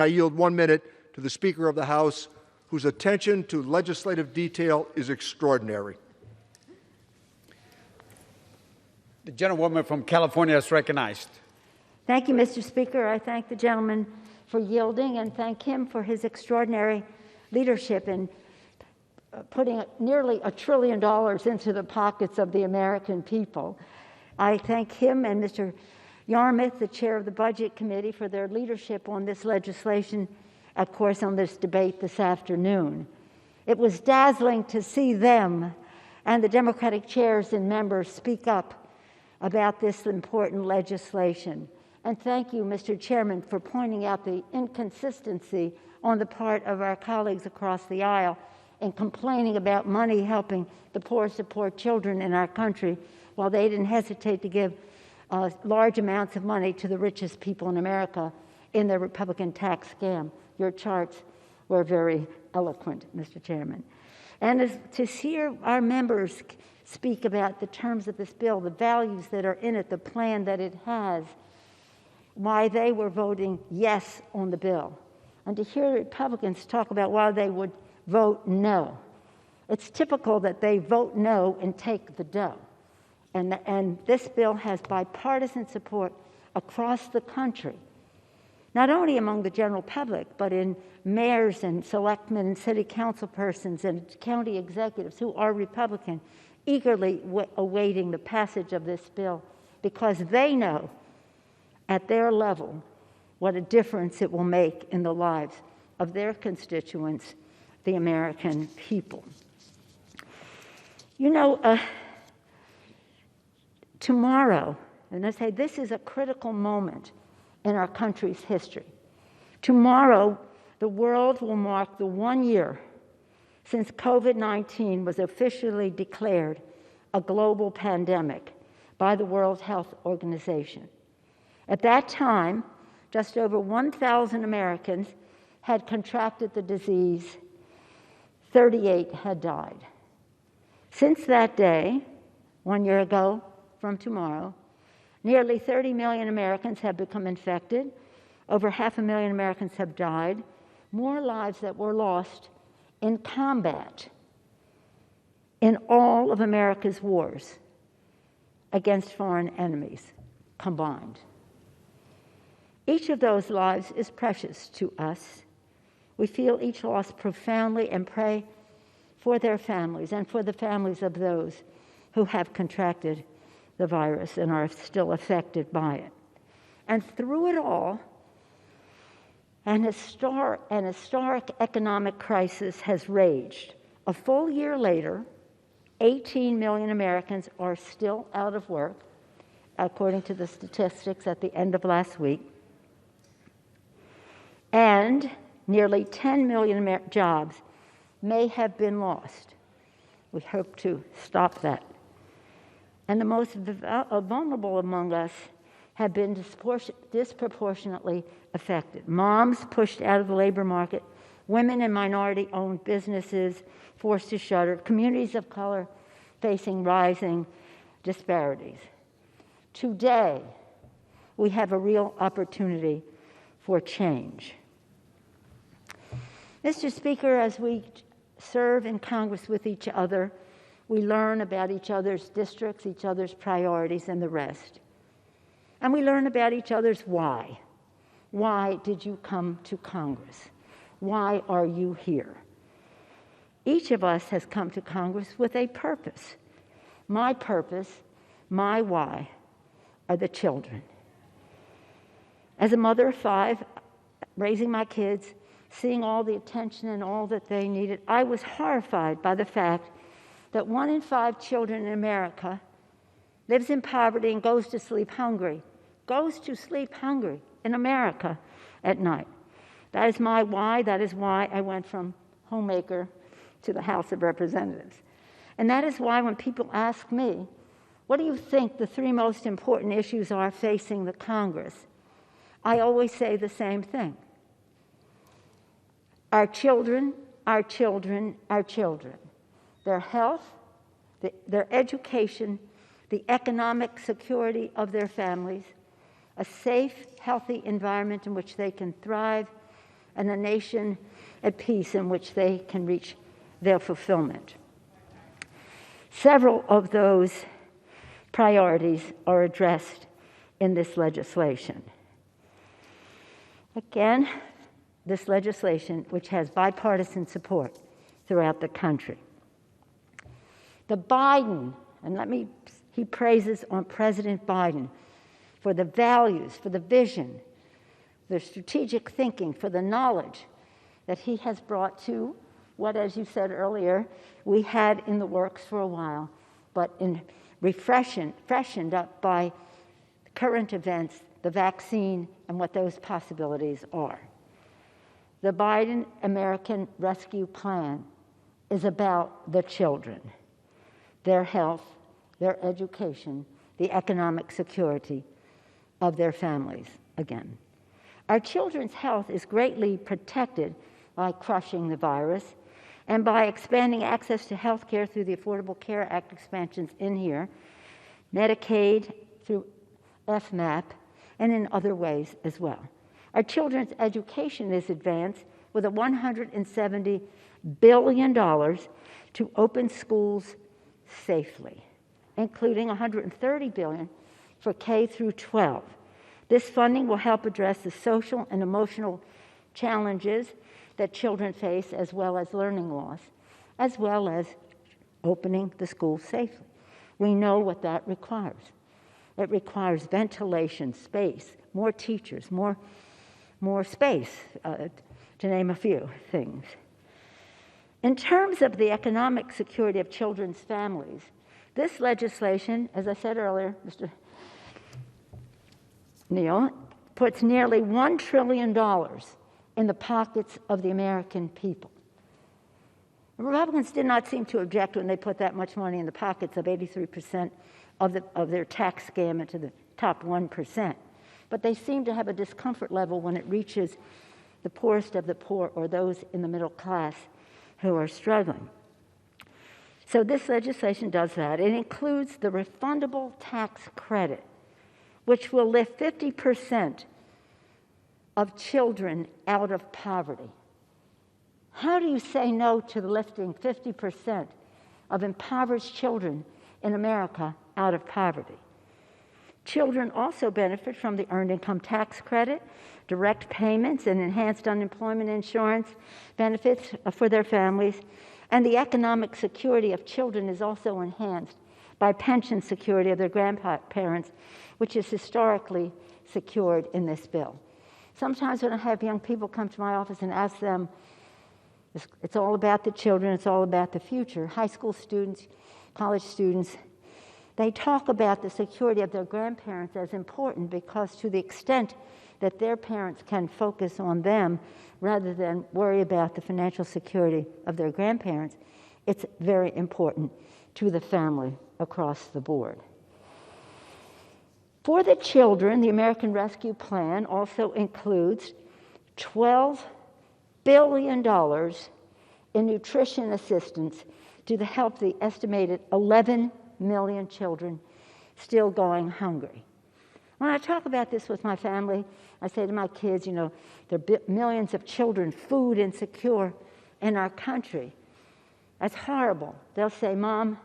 I yield 1 minute to the Speaker of the House, whose attention to legislative detail is extraordinary. The gentlewoman from California is recognized. Thank you, Mr. Speaker. I thank the gentleman for yielding and thank him for his extraordinary leadership in putting nearly $1 trillion into the pockets of the American people. I thank him and Mr. Yarmouth, the chair of the Budget Committee, for their leadership on this legislation, of course, on this debate this afternoon. It was dazzling to see them and the Democratic chairs and members speak up about this important legislation. And thank you, Mr. Chairman, for pointing out the inconsistency on the part of our colleagues across the aisle in complaining about money helping the poorest of poor children in our country, while they didn't hesitate to give large amounts of money to the richest people in America in the Republican tax scam. Your charts were very eloquent, Mr. Chairman. And to hear our members speak about the terms of this bill, the values that are in it, the plan that it has, why they were voting yes on the bill, and to hear Republicans talk about why they would vote no. It's typical that they vote no and take the dough. And this bill has bipartisan support across the country, not only among the general public, but in mayors and selectmen and city council persons and county executives who are Republican, eagerly awaiting the passage of this bill because they know at their level what a difference it will make in the lives of their constituents, the American people. You know, tomorrow, and I say this is a critical moment in our country's history. Tomorrow, the world will mark the 1 year since COVID-19 was officially declared a global pandemic by the World Health Organization. At that time, just over 1,000 Americans had contracted the disease. 38 had died. Since that day, 1 year ago from tomorrow, nearly 30 million Americans have become infected. Over 500,000 Americans have died. More lives that were lost in combat in all of America's wars against foreign enemies combined. Each of those lives is precious to us. We feel each loss profoundly and pray for their families and for the families of those who have contracted the virus and are still affected by it. And through it all, an historic economic crisis has raged. A full year later, 18 million Americans are still out of work, according to the statistics at the end of last week. And nearly 10 million jobs may have been lost. We hope to stop that. And the most vulnerable among us have been disproportionately affected. Moms pushed out of the labor market, women and minority-owned businesses forced to shutter, communities of color facing rising disparities. Today, we have a real opportunity for change. Mr. Speaker, as we serve in Congress with each other, we learn about each other's districts, each other's priorities, and the rest. And we learn about each other's why. Why did you come to Congress? Why are you here? Each of us has come to Congress with a purpose. My purpose, my why, are the children. As a mother of 5, raising my kids, seeing all the attention and all that they needed, I was horrified by the fact that 1 in 5 children in America lives in poverty and goes to sleep hungry in America at night. That is my why. That is why I went from homemaker to the House of Representatives. And that is why when people ask me, what do you think the 3 most important issues are facing the Congress? I always say the same thing. Our children, our children, our children. Their health, their education, the economic security of their families, a safe, healthy environment in which they can thrive, and a nation at peace in which they can reach their fulfillment. Several of those priorities are addressed in this legislation. Again, this legislation, which has bipartisan support throughout the country. The Biden, and he praises on President Biden for the values, for the vision, the strategic thinking, for the knowledge that he has brought to what, as you said earlier, we had in the works for a while, but freshened up by current events, the vaccine, and what those possibilities are. The Biden American Rescue Plan is about the children, their health, their education, the economic security of their families again. Our children's health is greatly protected by crushing the virus and by expanding access to health care through the Affordable Care Act expansions in here, Medicaid through FMAP, and in other ways as well. Our children's education is advanced with a $170 billion to open schools safely, including $130 billion for K through 12. This funding will help address the social and emotional challenges that children face, as well as learning loss, as well as opening the school safely. We know what that requires. It requires ventilation, space, more teachers, more space, to name a few things. In terms of the economic security of children's families, this legislation, as I said earlier, Mr. Neal, puts nearly $1 trillion in the pockets of the American people. The Republicans did not seem to object when they put that much money in the pockets of 83% of their tax scam into the top 1%. But they seem to have a discomfort level when it reaches the poorest of the poor or those in the middle class who are struggling. So this legislation does that. It includes the refundable tax credit, which will lift 50% of children out of poverty. How do you say no to lifting 50% of impoverished children in America out of poverty? Children also benefit from the Earned Income Tax Credit, direct payments, and enhanced unemployment insurance benefits for their families, and the economic security of children is also enhanced by pension security of their grandparents, which is historically secured in this bill. Sometimes when I have young people come to my office and ask them, it's all about the children, it's all about the future, high school students, college students, they talk about the security of their grandparents as important because to the extent that their parents can focus on them rather than worry about the financial security of their grandparents, it's very important to the family across the board. For the children, the American Rescue Plan also includes $12 billion in nutrition assistance to help the estimated 11 million children still going hungry. When I talk about this with my family, I say to my kids, there are millions of children food insecure in our country. That's horrible. They'll say, Mom,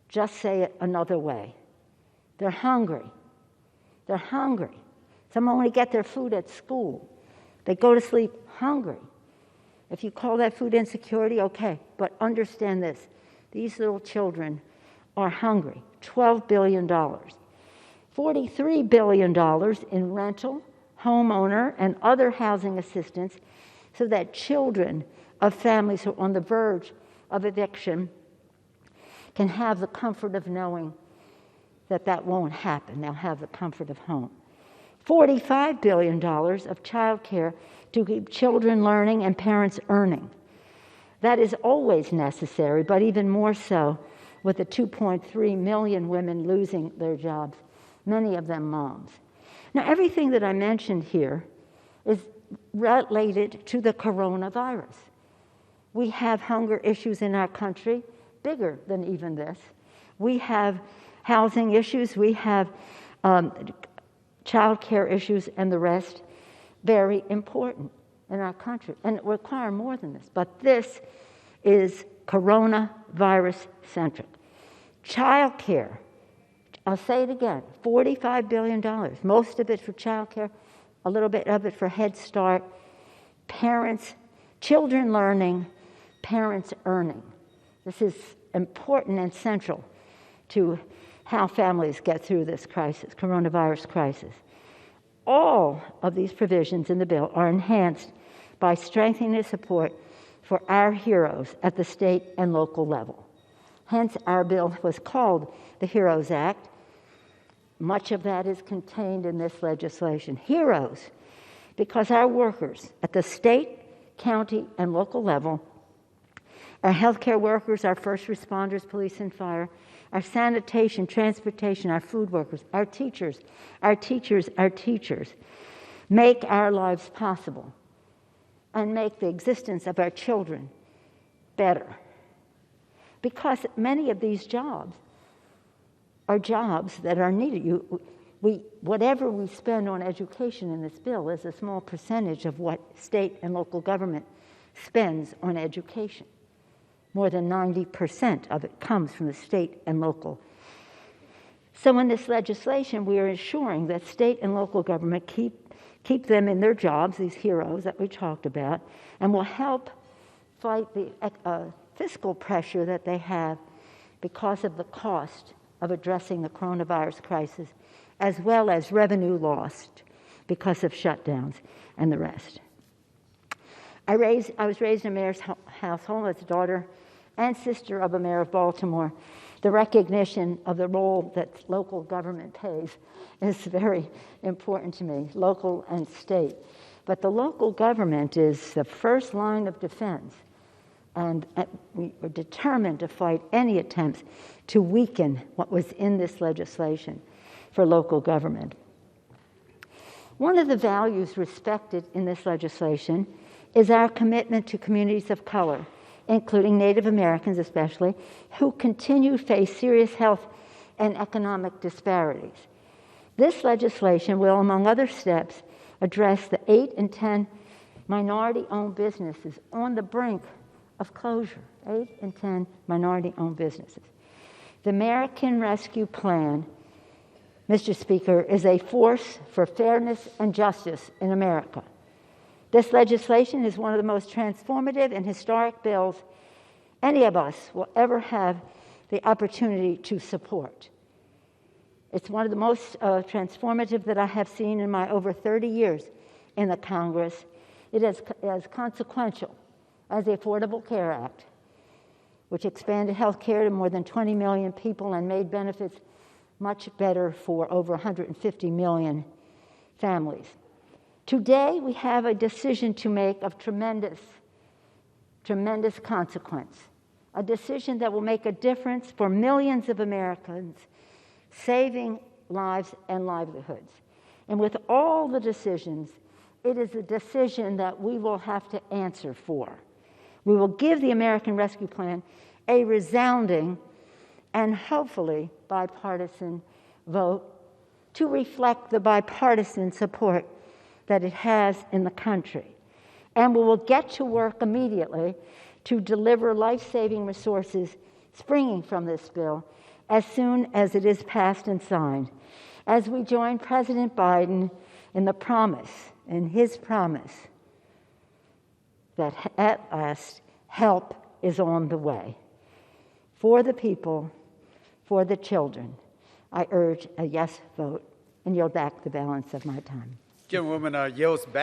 just say it another way. They're hungry. They're hungry. Some only get their food at school. They go to sleep hungry. If you call that food insecurity, okay, but understand this. These little children are hungry. $12 billion. $43 billion in rental, homeowner, and other housing assistance so that children of families who are on the verge of eviction can have the comfort of knowing that that won't happen. They'll have the comfort of home. $45 billion of child care to keep children learning and parents earning. That is always necessary, but even more so with the 2.3 million women losing their jobs, many of them moms. Now, everything that I mentioned here is related to the coronavirus. We have hunger issues in our country, bigger than even this. We have housing issues, we have child care issues, and the rest, very important. in our country, and it will require more than this. But this is coronavirus-centric. Child care, I'll say it again, $45 billion, most of it for child care, a little bit of it for Head Start, parents, children learning, parents earning. This is important and central to how families get through this crisis, coronavirus crisis. All of these provisions in the bill are enhanced by strengthening the support for our heroes at the state and local level. Hence, our bill was called the HEROES Act. Much of that is contained in this legislation. Heroes, because our workers at the state, county, and local level, our healthcare workers, our first responders, police and fire, our sanitation, transportation, our food workers, our teachers, make our lives possible and make the existence of our children better. Because many of these jobs are jobs that are needed. Whatever we spend on education in this bill is a small percentage of what state and local government spends on education. More than 90% of it comes from the state and local. So in this legislation, we are ensuring that state and local government keep them in their jobs, these heroes that we talked about, and will help fight the fiscal pressure that they have because of the cost of addressing the coronavirus crisis, as well as revenue lost because of shutdowns and the rest. I was raised in a mayor's household as a daughter and sister of a mayor of Baltimore. The recognition of the role that local government plays is very important to me, local and state. But the local government is the first line of defense, and we are determined to fight any attempts to weaken what was in this legislation for local government. One of the values respected in this legislation is our commitment to communities of color, including Native Americans especially, who continue to face serious health and economic disparities. This legislation will, among other steps, address the 8 in 10 minority-owned businesses on the brink of closure. 8 in 10 minority-owned businesses. The American Rescue Plan, Mr. Speaker, is a force for fairness and justice in America. This legislation is one of the most transformative and historic bills any of us will ever have the opportunity to support. It's one of the most transformative that I have seen in my over 30 years in the Congress. It is as consequential as the Affordable Care Act, which expanded health care to more than 20 million people and made benefits much better for over 150 million families. Today, we have a decision to make of tremendous consequence, a decision that will make a difference for millions of Americans, saving lives and livelihoods. And with all the decisions, it is a decision that we will have to answer for. We will give the American Rescue Plan a resounding and hopefully bipartisan vote to reflect the bipartisan support that it has in the country. And we will get to work immediately to deliver life-saving resources springing from this bill as soon as it is passed and signed, as we join President Biden in his promise that at last help is on the way. For the people, for the children, I urge a yes vote and yield back the balance of my time. Gentlewoman yields back.